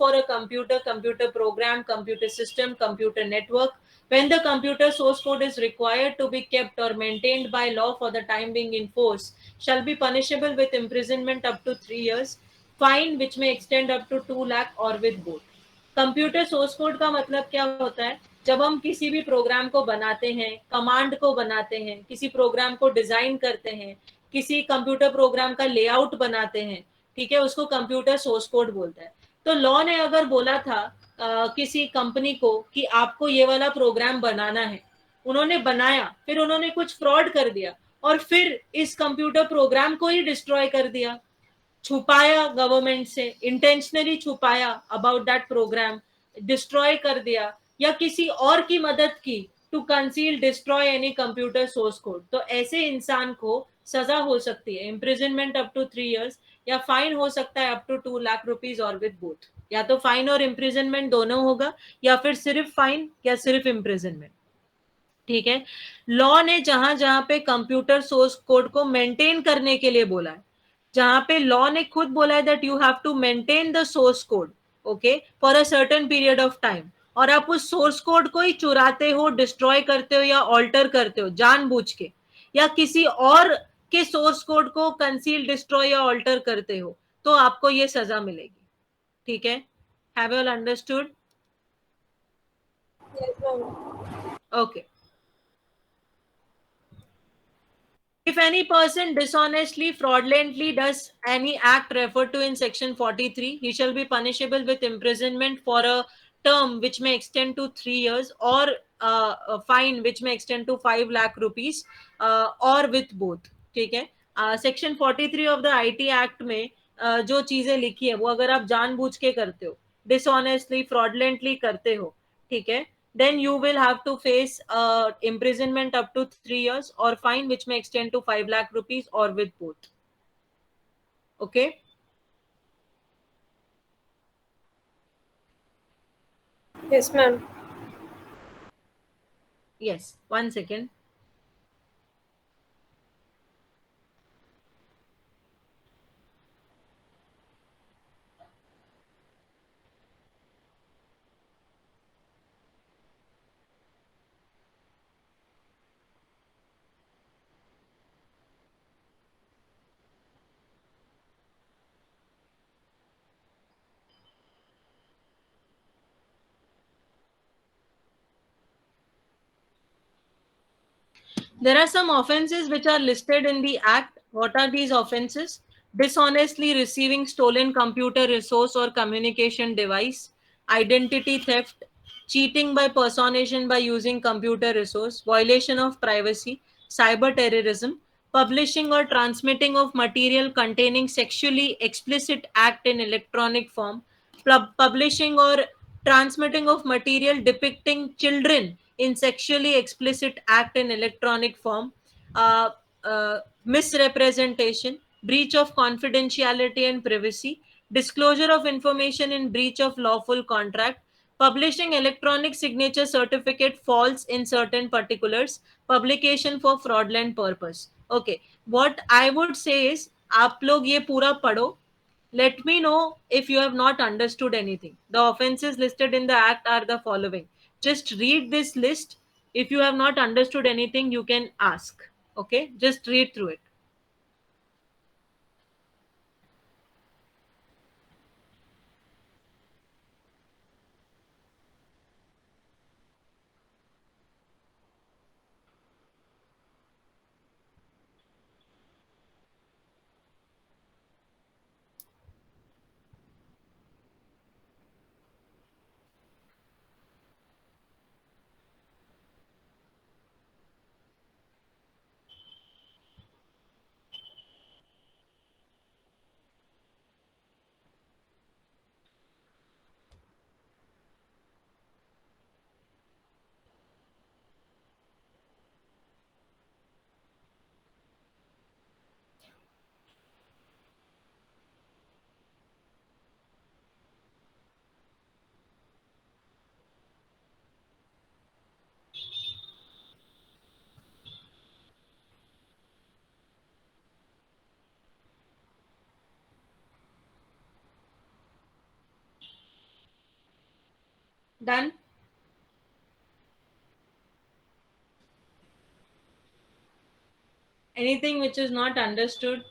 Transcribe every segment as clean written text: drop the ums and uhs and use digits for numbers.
for a computer program, computer system, computer network, when the computer source code is required to be kept or maintained by law for the time being in force, shall be punishable with imprisonment up to 3 years, fine which may extend up to 2 lakh or with both. Computer source code का मतलब क्या होता है? जब हम किसी भी programme को बनाते हैं, कमांड को बनाते हैं, किसी प्रोग्राम को डिजाइन करते हैं, किसी कंप्यूटर प्रोग्राम का लेआउट बनाते हैं, ठीक है, उसको कंप्यूटर सोर्स कोड बोलता है। तो लॉ ने अगर बोला था किसी कंपनी को कि आपको ये वाला प्रोग्राम बनाना है, उन्होंने बनाया, फिर उन्होंने कुछ फ्रॉड कर दिया और फिर इस कंप्यूटर प्रोग्राम को ही डिस्ट्रॉय कर दिया, छुपाया गवर्नमेंट से, इंटेंशनली छुपाया अबाउट दैट प्रोग्राम, डिस्ट्रॉय कर दिया, या किसी और की मदद की to conceal destroy any computer source code, तो ऐसे इंसान को सजा हो सकती है इम्प्रिजनमेंट अप टू 3 years, या फाइन हो सकता है अप टू 2 लाख रुपीज और विद बोथ। या तो फाइन और इम्प्रिजनमेंट दोनों होगा, या फिर सिर्फ फाइन या सिर्फ इम्प्रिजनमेंट। ठीक है। लॉ ने जहां जहां पे कंप्यूटर सोर्स कोड को मेंटेन करने के लिए बोला है, जहां पे लॉ ने खुद बोला है that you have to maintain the source code, okay, for a certain period of time, और आप उस सोर्स कोड को ही चुराते हो, डिस्ट्रॉय करते हो या ऑल्टर करते हो जानबूझ के, या किसी और के सोर्स कोड को कंसील, डिस्ट्रॉय या ऑल्टर करते हो, तो आपको ये सजा मिलेगी। ठीक है, have you all understood? Yes, ma'am. Okay. If any person dishonestly, fraudulently does any act referred to in section 43, he shall be punishable with imprisonment for a term which may extend to 3 years, or a fine which may extend to 5 lakh rupees, or with both. ठीक है। Section 43 of the IT act में जो चीजें लिखी है वो अगर आप जानबूझ के करते हो, डिसऑनेस्टली, फ्रॉडलेंटली करते हो, ठीक है, then you will have to face imprisonment up to 3 years or fine which may extend to 5 lakh rupees or with both. Okay. Yes, ma'am. Yes, 1 second. There are some offenses which are listed in the act. What are these offenses? Dishonestly receiving stolen computer resource or communication device, identity theft, cheating by personation by using computer resource, violation of privacy, cyber terrorism, publishing or transmitting of material containing sexually explicit act in electronic form, publishing or transmitting of material depicting children in sexually explicit act in electronic form, uh, misrepresentation, breach of confidentiality and privacy, disclosure of information in breach of lawful contract, publishing electronic signature certificate false in certain particulars, publication for fraudulent purpose. Okay, what I would say is आप लोग ये पूरा पढ़ो. Let me know if you have not understood anything. The offenses listed in the act are the following. Just read this list. If you have not understood anything, you can ask. Okay, just read through it. Done. Anything which is not understood?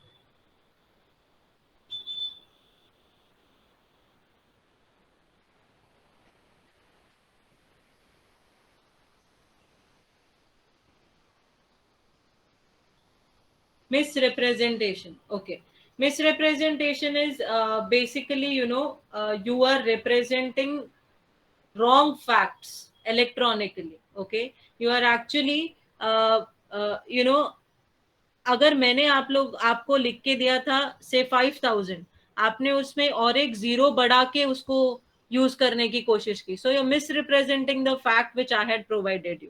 Misrepresentation. Okay. Misrepresentation is basically, you are representing wrong facts electronically. Okay. You are actually, अगर मैंने आपको लिख के दिया था से 5,000, आपने उसमें और एक जीरो बढ़ा के उसको यूज करने की कोशिश की, so you miss representing the fact which I had provided you.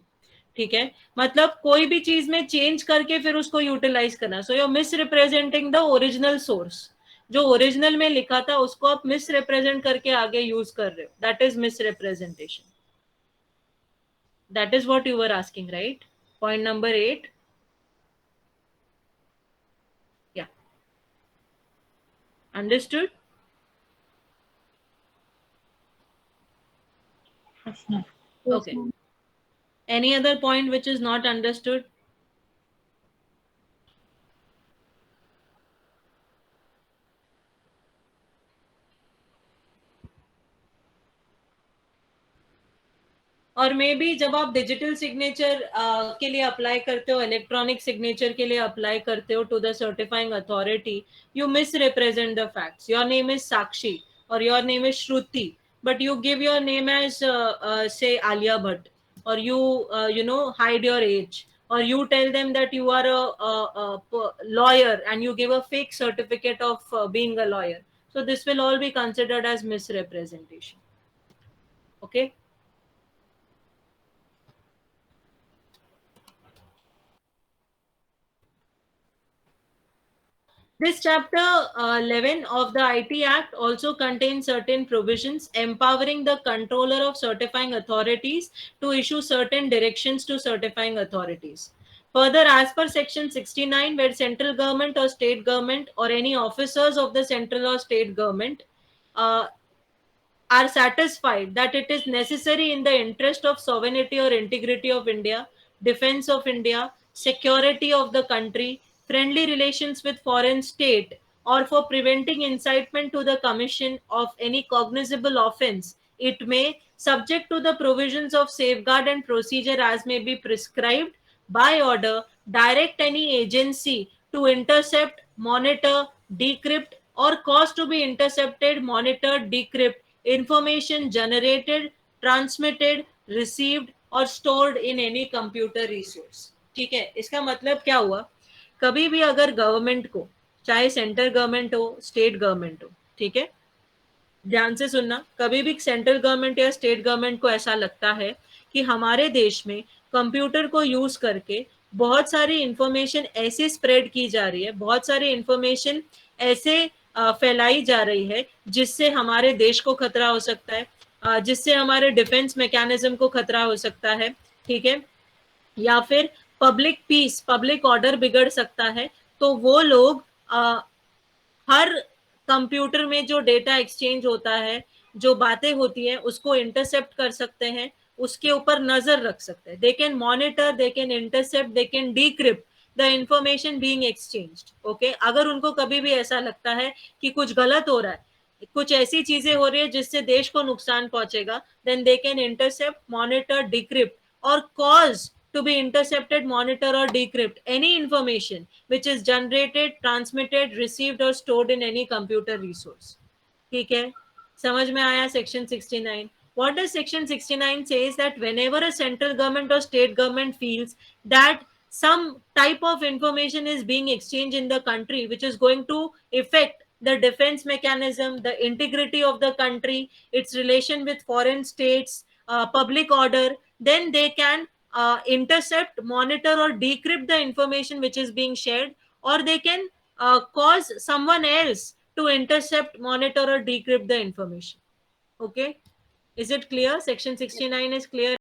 ठीक है, मतलब कोई भी चीज में चेंज करके फिर उसको यूटिलाइज करना, so you miss representing the original source. जो ओरिजिनल में लिखा था उसको आप मिस रिप्रेजेंट करके आगे यूज कर रहे हो, that is miss representation. That is what you were asking, right? Point number 8. Yeah. Understood? Yes, ma'am. Okay. Any other point which is not understood? और मे बी जब आप डिजिटल सिग्नेचर के लिए अप्लाई करते हो, इलेक्ट्रॉनिक सिग्नेचर के लिए apply करते हो to the certifying authority, you misrepresent the facts. Your name is Sakshi और your name is Shruti, but you give your name as say Alia Bhatt, or you hide your age, or you tell them that you are a lawyer and you give a fake certificate of being a lawyer. So this will all be considered as misrepresentation. Okay. This chapter 11 of the IT Act also contains certain provisions empowering the controller of certifying authorities to issue certain directions to certifying authorities. Further, as per section 69, where central government or state government or any officers of the central or state government uh, are satisfied that it is necessary in the interest of sovereignty or integrity of India, defense of India, security of the country, friendly relations with foreign state, or for preventing incitement to the commission of any cognizable offense, it may, subject to the provisions of safeguard and procedure as may be prescribed by order, direct any agency to intercept, monitor, decrypt, or cause to be intercepted, monitored, decrypt information generated, transmitted, received और stored in any computer resource. ठीक है, इसका मतलब क्या हुआ? कभी भी अगर गवर्नमेंट को, चाहे सेंट्रल गवर्नमेंट हो, स्टेट गवर्नमेंट हो, ठीक है, ध्यान से सुनना, कभी भी सेंट्रल गवर्नमेंट या स्टेट गवर्नमेंट को ऐसा लगता है कि हमारे देश में कंप्यूटर को यूज करके बहुत सारी इंफॉर्मेशन ऐसे स्प्रेड की जा रही है, बहुत सारी इंफॉर्मेशन ऐसे फैलाई जा रही है जिससे हमारे देश को खतरा हो सकता है, जिससे हमारे डिफेंस मैकेनिज्म को खतरा हो सकता है, ठीक है, या फिर पब्लिक पीस, पब्लिक ऑर्डर बिगड़ सकता है, तो वो लोग हर कंप्यूटर में जो डेटा एक्सचेंज होता है, जो बातें होती हैं, उसको इंटरसेप्ट कर सकते हैं, उसके ऊपर नजर रख सकते हैं. They can monitor, they can intercept, they can decrypt the information being exchanged. Okay, अगर उनको कभी भी ऐसा लगता है कि कुछ गलत हो रहा है, कुछ ऐसी चीजें हो रही है जिससे देश को नुकसान पहुंचेगा, then they can intercept, monitor, decrypt और cause to be intercepted, monitor or decrypt any information which is generated, transmitted, received or stored in any computer resource. ठीक है, समझ में आया section 69? What does section 69 says? That whenever a central government or state government feels that some type of information is being exchanged in the country which is going to affect the defense mechanism, the integrity of the country, its relation with foreign states, public order, then they can intercept, monitor or decrypt the information which is being shared, or they can cause someone else to intercept, monitor or decrypt the information. Okay, is it clear? Section 69 is clear.